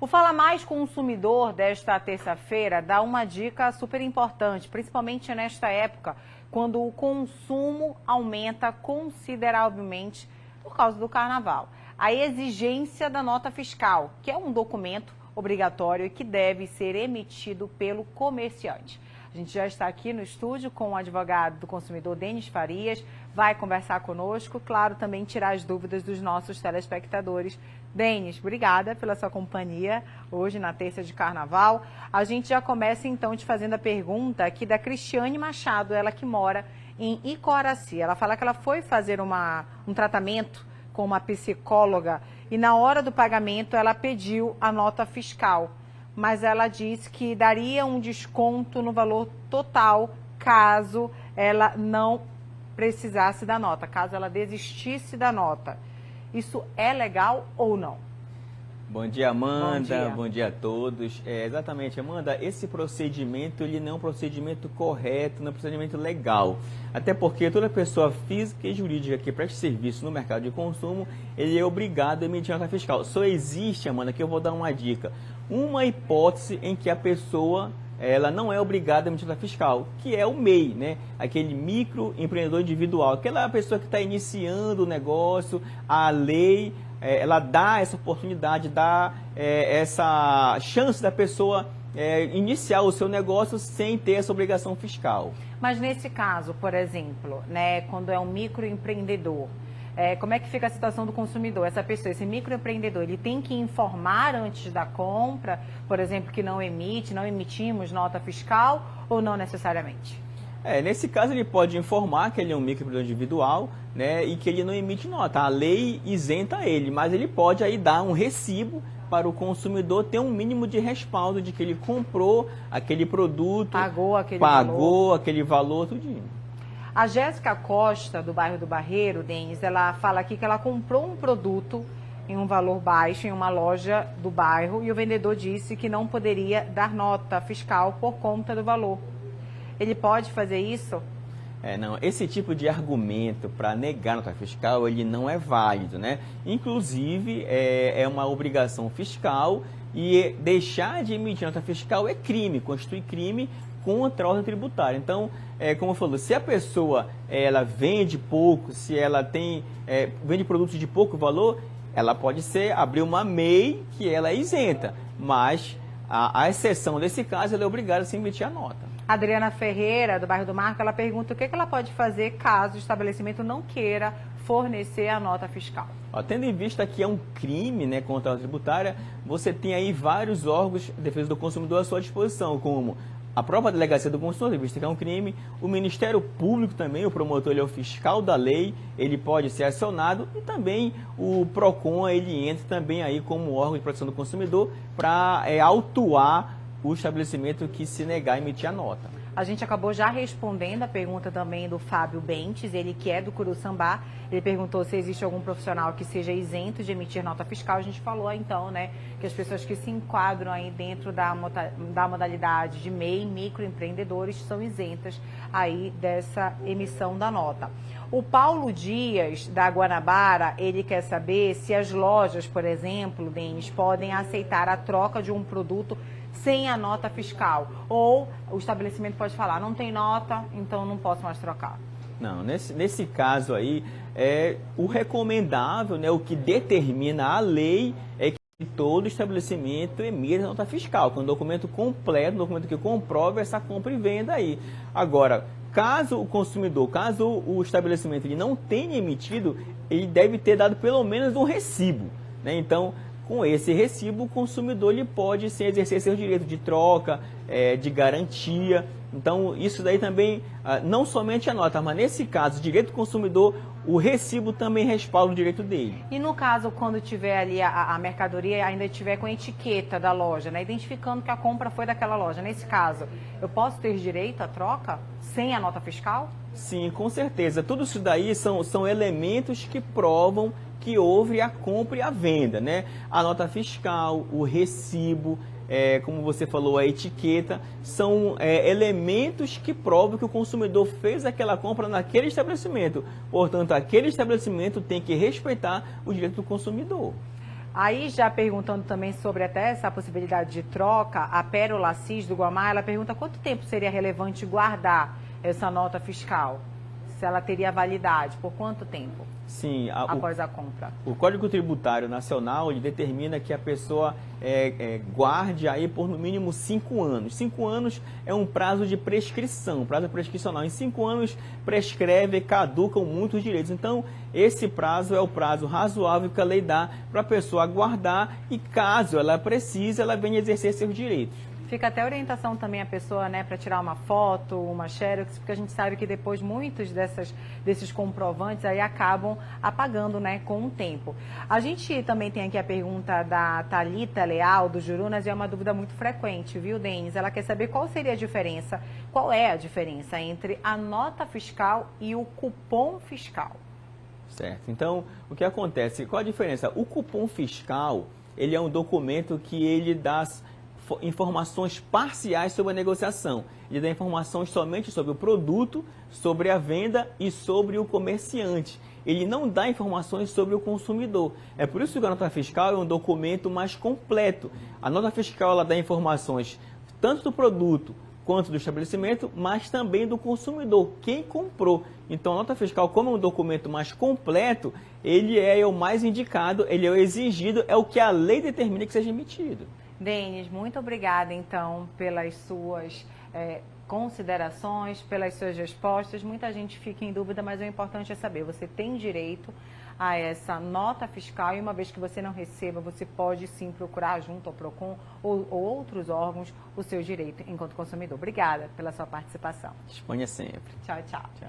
Fala Mais Consumidor desta terça-feira dá uma dica super importante, principalmente nesta época, quando o consumo aumenta consideravelmente por causa do carnaval. A exigência da nota fiscal, que é um documento obrigatório e que deve ser emitido pelo comerciante. A gente já está aqui no estúdio com o advogado do consumidor, Denis Farias, vai conversar conosco, claro, também tirar as dúvidas dos nossos telespectadores. Denis, obrigada pela sua companhia hoje na terça de carnaval. A gente já começa então te fazendo a pergunta aqui da Cristiane Machado, ela que mora em Icoraci. Ela fala que ela foi fazer um tratamento com uma psicóloga e na hora do pagamento ela pediu a nota fiscal, mas ela disse que daria um desconto no valor total caso ela não precisasse da nota, caso ela desistisse da nota. Isso é legal ou não? Bom dia, Amanda. Bom dia a todos. Exatamente, Amanda, esse procedimento ele não é um procedimento correto, não é um procedimento legal. Até porque toda pessoa física e jurídica que preste serviço no mercado de consumo, ele é obrigado a emitir nota fiscal. Só existe, Amanda, que eu vou dar uma dica, uma hipótese em que a pessoa ela não é obrigada a emitir nota fiscal, que é o MEI, né? Aquele microempreendedor individual, aquela pessoa que está iniciando o negócio, a lei ela dá essa oportunidade, dá essa chance da pessoa iniciar o seu negócio sem ter essa obrigação fiscal. Mas nesse caso, por exemplo, né, quando é um microempreendedor, como é que fica a situação do consumidor? Essa pessoa, esse microempreendedor, ele tem que informar antes da compra, por exemplo, que não emitimos nota fiscal ou não necessariamente? Nesse caso ele pode informar que ele é um microempreendedor individual, né, e que ele não emite nota. A lei isenta ele, mas ele pode aí dar um recibo para o consumidor ter um mínimo de respaldo de que ele comprou aquele produto, pagou aquele valor, tudinho. A Jéssica Costa, do bairro do Barreiro, Denis, ela fala aqui que ela comprou um produto em um valor baixo em uma loja do bairro e o vendedor disse que não poderia dar nota fiscal por conta do valor. Ele pode fazer isso? Não, esse tipo de argumento para negar nota fiscal, ele não é válido, né? Inclusive, é uma obrigação fiscal e deixar de emitir nota fiscal é crime, constitui crime contra a ordem tributária. Então, como eu falei, se a pessoa ela vende pouco, se ela vende produtos de pouco valor, ela pode abrir uma MEI que ela é isenta, mas a exceção desse caso, ela é obrigada a se emitir a nota. Adriana Ferreira, do bairro do Marco, ela pergunta o que ela pode fazer caso o estabelecimento não queira fornecer a nota fiscal. Tendo em vista que é um crime, né, contra a ordem tributária, você tem aí vários órgãos de defesa do consumidor à sua disposição, como a própria Delegacia do Consumidor, visto que é um crime, o Ministério Público também, o promotor ele é o fiscal da lei, ele pode ser acionado e também o PROCON, ele entra também aí como órgão de proteção do consumidor para autuar o estabelecimento que se negar a emitir a nota. A gente acabou já respondendo a pergunta também do Fábio Bentes, ele que é do Curuçambá. Ele perguntou se existe algum profissional que seja isento de emitir nota fiscal. A gente falou então, né, que as pessoas que se enquadram aí dentro da modalidade de MEI, microempreendedores, são isentas aí dessa emissão da nota. O Paulo Dias, da Guanabara, ele quer saber se as lojas, por exemplo, Denis, podem aceitar a troca de um produto sem a nota fiscal. Ou o estabelecimento pode falar, não tem nota, então não posso mais trocar. Não, nesse caso aí, o recomendável, né, o que determina a lei é que todo estabelecimento emita nota fiscal, com um documento completo, um documento que comprove essa compra e venda aí. Agora, caso o consumidor, caso o estabelecimento ele não tenha emitido, ele deve ter dado pelo menos um recibo, né? Então, com esse recibo, o consumidor ele pode sim, exercer seu direito de troca, de garantia. Então, isso daí também, não somente a nota, mas nesse caso, direito do consumidor, o recibo também respalda o direito dele. E no caso, quando tiver ali a mercadoria, ainda estiver com a etiqueta da loja, né, identificando que a compra foi daquela loja, nesse caso, eu posso ter direito à troca sem a nota fiscal? Sim, com certeza. Tudo isso daí são elementos que provam que houve a compra e a venda, né? A nota fiscal, o recibo, como você falou, a etiqueta, são elementos que provam que o consumidor fez aquela compra naquele estabelecimento. Portanto, aquele estabelecimento tem que respeitar o direito do consumidor. Aí, já perguntando também sobre até essa possibilidade de troca, a Pérola Assis do Guamá, ela pergunta quanto tempo seria relevante guardar essa nota fiscal? Se ela teria validade, por quanto tempo? Sim, após a compra. O Código Tributário Nacional ele determina que a pessoa guarde aí por no mínimo 5 anos. 5 anos é um prazo de prescrição, prazo prescricional. Em 5 anos prescreve, caducam muitos direitos. Então, esse prazo é o prazo razoável que a lei dá para a pessoa guardar e, caso ela precise, ela venha exercer seus direitos. Fica até orientação também a pessoa, né, para tirar uma foto, uma xerox, porque a gente sabe que depois muitos desses comprovantes aí acabam apagando, né, com o tempo. A gente também tem aqui a pergunta da Thalita Leal, do Jurunas, e é uma dúvida muito frequente, viu, Denis? Ela quer saber qual seria a diferença, qual é a diferença entre a nota fiscal e o cupom fiscal. Certo. Então, o que acontece? Qual a diferença? O cupom fiscal, ele é um documento que ele dá informações parciais sobre a negociação. Ele dá informações somente sobre o produto, sobre a venda e sobre o comerciante. Ele não dá informações sobre o consumidor. É por isso que a nota fiscal é um documento mais completo. A nota fiscal ela dá informações tanto do produto quanto do estabelecimento, mas também do consumidor, quem comprou. Então, a nota fiscal, como é um documento mais completo, ele é o mais indicado, ele é o exigido, é o que a lei determina que seja emitido. Denis, muito obrigada, então, pelas suas considerações, pelas suas respostas. Muita gente fica em dúvida, mas o importante é saber, você tem direito a essa nota fiscal e uma vez que você não receba, você pode sim procurar junto ao PROCON ou outros órgãos o seu direito enquanto consumidor. Obrigada pela sua participação. Disponha sempre. Tchau, tchau. Tchau.